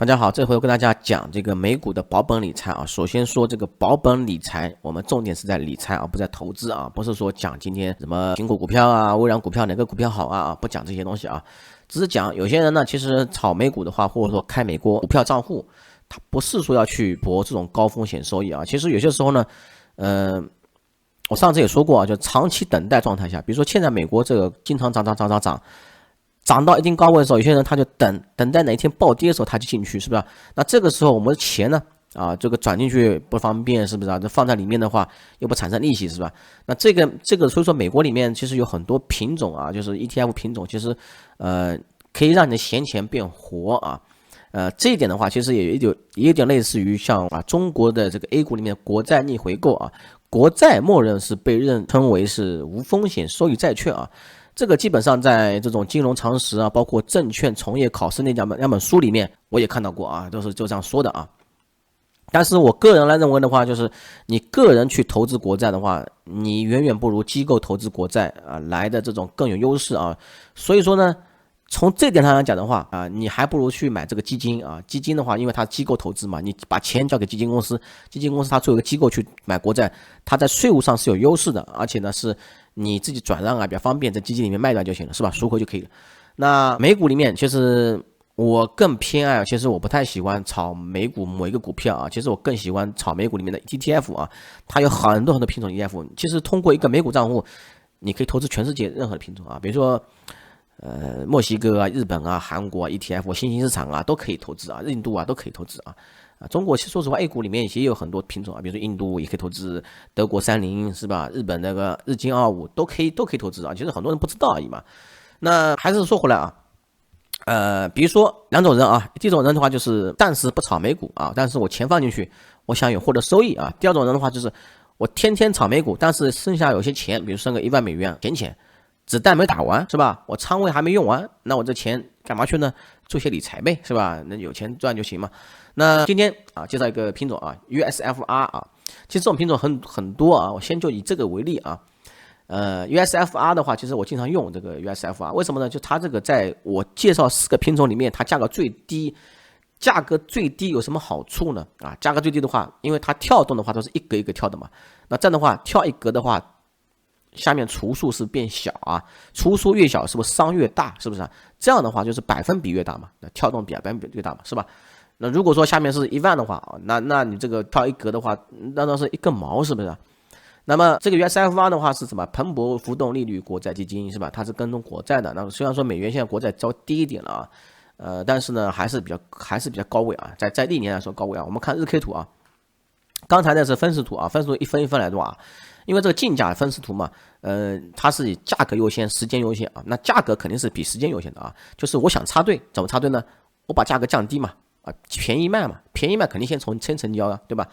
大家好，这回我跟大家讲这个美股的保本理财啊。首先说这个保本理财，我们重点是在理财啊，不在投资啊，不是说讲今天什么苹果股票啊、微软股票哪个股票好啊，不讲这些东西啊，只是讲有些人呢，其实炒美股的话，或者说开美国股票账户，他不是说要去博这种高风险收益啊。其实有些时候呢，我上次也说过啊，就长期等待状态下，比如说现在美国这个经常涨到一定高位的时候，有些人他就等待哪一天暴跌的时候他就进去，是不是？那这个时候我们的钱呢，这个转进去不方便，是不是啊？这放在里面的话又不产生利息，是吧？那这个，所以说美国里面其实有很多品种啊，就是 ETF 品种，其实可以让你的闲钱变活啊。这一点的话，其实也有点类似于像中国的这个 A 股里面的国债逆回购啊，国债默认是被认称为是无风险收益债券啊。这个基本上在这种金融常识啊，包括证券从业考试那两本书里面，我也看到过啊，都是就这样说的啊。但是我个人来认为的话，就是你个人去投资国债的话，你远远不如机构投资国债啊来的这种更有优势啊。所以说呢，从这点上来讲的话啊，你还不如去买这个基金啊。基金的话，因为它机构投资嘛，你把钱交给基金公司，基金公司它作为一个机构去买国债，它在税务上是有优势的，而且呢是你自己转让啊比较方便，在基金里面卖掉就行了，是吧？赎回就可以了。那美股里面，其实我更偏爱，其实我不太喜欢炒美股某一个股票啊，其实我更喜欢炒美股里面的 ETF 啊，它有很多品种 ETF， 其实通过一个美股账户，你可以投资全世界任何的品种啊，比如说墨西哥啊、日本啊、韩国啊 ETF、新兴市场啊都可以投资啊，印度啊都可以投资啊。中国其实说实话 A 股里面也有很多品种啊，比如说印度也可以投资，德国30是吧？日本那个日经25都可以投资啊，其实很多人不知道而已嘛。那还是说回来啊，比如说两种人啊，第一种人的话就是暂时不炒美股啊，但是我钱放进去，我想有获得收益啊。第二种人的话就是我天天炒美股，但是剩下有些钱，比如剩个1万美元闲钱，子弹没打完是吧？我仓位还没用完，那我这钱干嘛去呢？做些理财呗，是吧？那有钱赚就行嘛。那今天介绍一个品种啊 ，USFR 啊，其实这种品种很多啊，我先就以这个为例啊。USFR 的话，其实我经常用这个 USFR， 为什么呢？就它这个在我介绍4个品种里面，它价格最低。价格最低有什么好处呢？价格最低的话，因为它跳动的话都是一格一格跳的嘛，那这样的话跳一格的话，下面除数是变小啊，除数越小是不是商越大？是不是啊？这样的话就是百分比越大嘛，那跳动比百分比越大嘛，是吧？那如果说下面是1万的话，那你这个跳一格的话，那是一根毛，是不是啊？那么这个 USFR 的话是什么？彭博浮动利率国债基金是吧？它是跟踪国债的。那虽然说美元现在国债稍低一点了啊，但是呢还是比较高位啊，在历年来说高位啊。我们看日 K 图啊，刚才那是分时图啊，分时图一分一分来做啊，因为这个竞价分时图嘛，它是以价格优先，时间优先啊。那价格肯定是比时间优先的啊，就是我想插队，怎么插队呢？我把价格降低嘛，便宜卖嘛，便宜卖肯定先成交啊，对吧？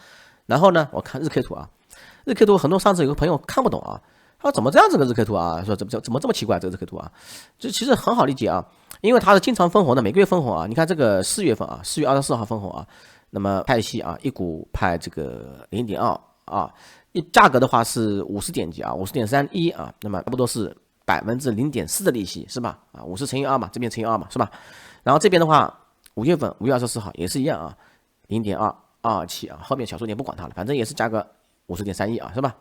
然后呢，我看日 K 图啊，日 K 图很多上次有个朋友看不懂啊，他说怎么这样子个日 K 图啊？说怎么这么奇怪这个日 K 图啊？这其实很好理解啊，因为它是经常分红的，每个月分红啊。你看这个4月份啊，4月24号分红啊，那么派息啊，一股派这个0.2啊，价格的话是50点几啊，50.31啊，那么差不多是0.4%的利息是吧？50乘以2嘛，这边乘以2嘛是吧？然后这边的话5月24号也是一样啊，0.227啊，后面小数点不管它了，反正也是价格50.31啊是吧？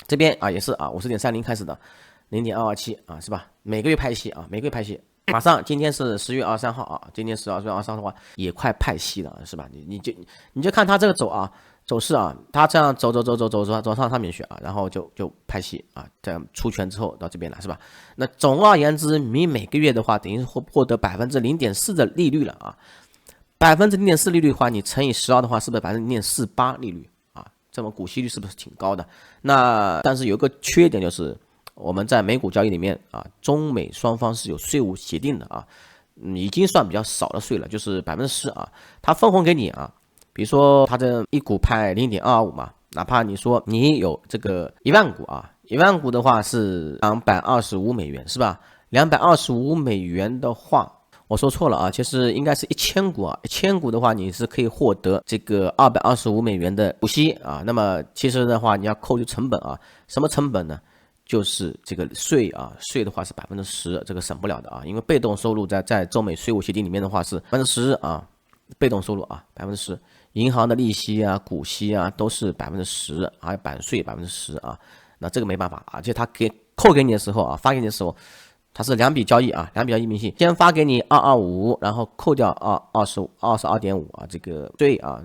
这边也是50.30开始的0.227啊是吧？每个月派息啊，每个月派息。马上今天是10月23号啊，今天10月23号的话也快派息了是吧？你就看它这个走势啊，它这样走上面去啊，然后就派息啊，这样出权之后到这边来是吧？那总而言之，你每个月的话等于是获得0.4%的利率了啊，0.4%利率的话，你乘以12的话，是不是0.48%利率啊？这么股息率是不是挺高的？那但是有个缺点就是。我们在美股交易里面啊，中美双方是有税务协定的啊，已经算比较少的税了，就是10%啊，它分红给你啊，比如说它这一股派0.25嘛，哪怕你说你有这个1万股啊，1万股的话是225美元是吧？225美元的话，我说错了啊，其实应该是1000股啊，1000股的话你是可以获得这个225美元的股息啊，那么其实的话你要扣除成本啊，什么成本呢？就是这个税啊，税的话是10%，这个省不了的啊，因为被动收入在中美税务协定里面的话是10%啊，被动收入啊10%，银行的利息啊、股息啊都是10%，还有版税10%啊。那这个没办法，而且他扣给你的时候啊，发给你的时候，它是两笔交易啊，两笔交易明细，先发给你225，然后扣掉22.5啊，这个税啊，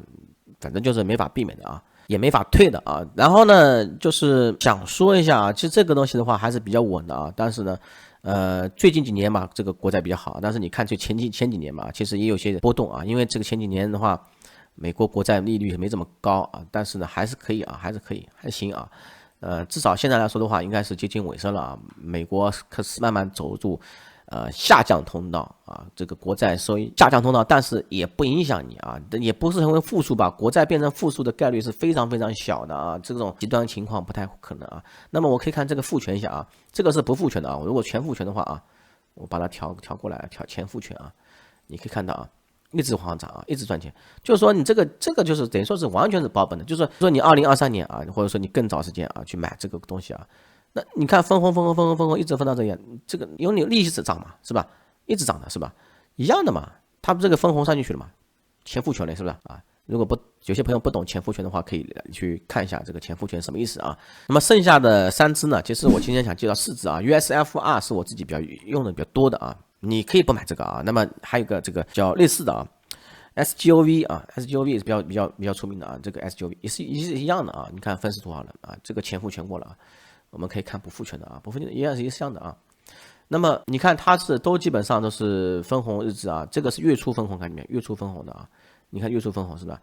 反正就是没法避免的啊。也没法退的啊，然后呢，就是想说一下啊，其实这个东西的话还是比较稳的啊，但是呢，最近几年嘛，这个国债比较好，但是你看这前几年嘛，其实也有些波动啊，因为这个前几年的话，美国国债利率没这么高啊，但是呢还是可以啊，还是可以，还行啊，至少现在来说的话，应该是接近尾声了啊，美国可是慢慢走入下降通道啊，这个国债收益下降通道，但是也不影响你啊，也不是成为负数吧，国债变成负数的概率是非常非常小的啊，这种极端情况不太可能啊。那么我可以看这个复权一下啊，这个是不复权的啊，如果全复权的话啊，我把它调过来，调前复权啊，你可以看到啊，一直往上涨啊，一直赚钱，就是说你这个就是等于说是完全是保本的，就是说你2023年啊，或者说你更早时间啊去买这个东西啊。那你看分红一直分到这样，这个因为你利息是涨嘛，是吧？一直涨的是吧？一样的嘛，它这个分红上进去了嘛，前复权嘞，是不是啊？如果有些朋友不懂前复权的话，可以去看一下这个前复权什么意思啊。那么剩下的3只呢，其实我今天想介绍4只啊 ，USFR 是我自己用的比较多的啊，你可以不买这个啊。那么还有一个这个叫类似的啊。SGOV 啊 ，SGOV 也是比较出名的啊，这个 SGOV 也是一样的啊，你看分时图好了啊，这个前复权过了啊。我们可以看不复权的啊，不复权的一样是一样的啊。那么你看它都基本上都是分红日志啊，这个是月初分红，看里面月初分红的啊。你看月初分红是吧？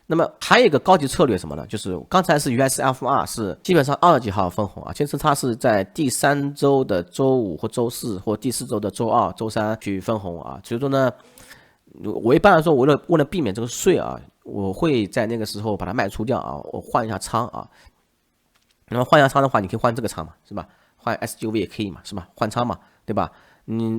那么还有一个高级策略什么呢？就是刚才是 USFR 是基本上20几号分红啊，其实它是在第3周的周5或周4或第4周的周2、周3去分红啊。所以说呢，我一般来说为了避免这个税啊，我会在那个时候把它卖出掉啊，我换一下仓啊。那么换一下仓的话，你可以换这个仓嘛，是吧？换 SGOV 也可以嘛，是吧？换仓嘛，对吧？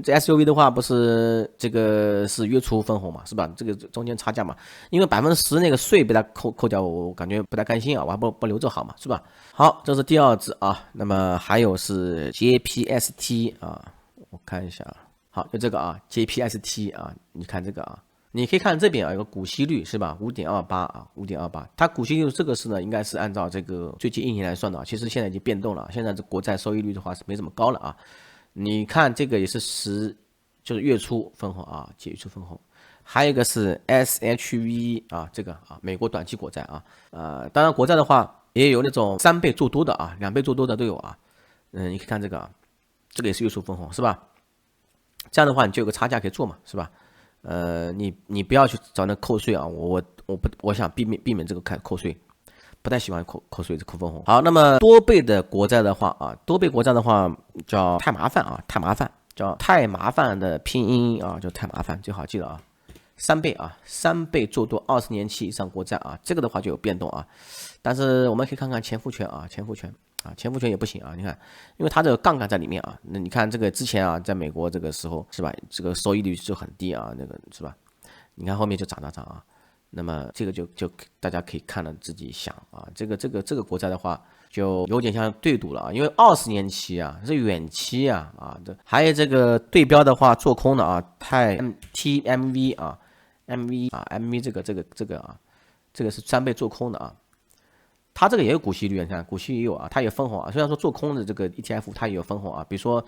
这 SGOV 的话不是这个是月初分红嘛，是吧？这个中间差价嘛，因为10%那个税被它扣掉，我感觉不太甘心啊，我还不留着好嘛，是吧？好，这是第2只啊，那么还有是 JPST 啊，我看一下，好，就这个啊 ，JPST 啊，你看这个啊。你可以看这边啊，有个股息率是吧？5.28啊，5.28。它股息率这个是呢，应该是按照这个最近1年来算的啊。其实现在已经变动了，现在这国债收益率的话是没这么高了啊。你看这个也是就是月初分红啊，月初分红。还有一个是 SHV 啊，这个啊，美国短期国债啊。当然国债的话也有那种3倍做多的啊，2倍做多的都有啊。你可以看这个啊，这个也是月初分红是吧？这样的话你就有个差价可以做嘛，是吧？你不要去找那扣税啊！我想避免这个扣税，不太喜欢扣税扣分红。好，那么多倍的国债的话啊，多倍国债的话叫太麻烦啊，太麻烦，叫太麻烦的拼音啊，叫太麻烦，最好记得啊，3倍啊，3倍做多20年期以上国债啊，这个的话就有变动啊。但是我们可以看看前复权啊，前复权也不行啊，你看，因为它这个杠杆在里面啊，那你看这个之前啊，在美国这个时候是吧，这个收益率就很低啊，那个是吧？你看后面就涨啊，那么这个就大家可以看了自己想啊，这个国债的话就有点像对赌了啊，因为20年期啊是远期啊，这还有这个对标的话做空的啊，TMV 啊 MV 这个啊，这个是3倍做空的啊。它这个也有股息率，你看股息也有啊，它也分红啊。虽然说做空的这个 ETF 它也有分红啊，比如说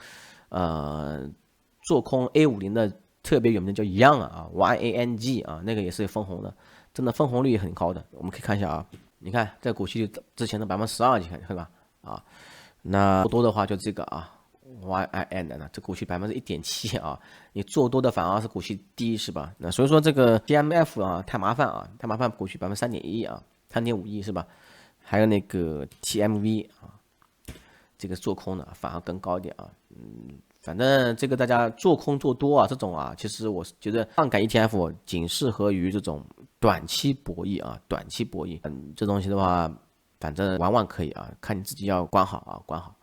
做空 A50的特别有名的叫 Yang 啊 YANG 啊，那个也是有分红的，真的分红率也很高的。我们可以看一下啊，你看这股息率之前的12%，你看吧啊，那多的话就这个啊 YIN 的呢，这股息1.7%啊，你做多的反而是股息低是吧？那所以说这个 DMF 啊太麻烦啊，太麻烦，股息3.1%啊，3.5亿是吧？还有那个 TMV 啊，这个做空的反而更高一点啊。反正这个大家做空做多啊，这种啊，其实我觉得杠杆 ETF 仅适合于这种短期博弈啊，短期博弈。这东西的话，反正玩可以啊，看你自己要管好啊，管好。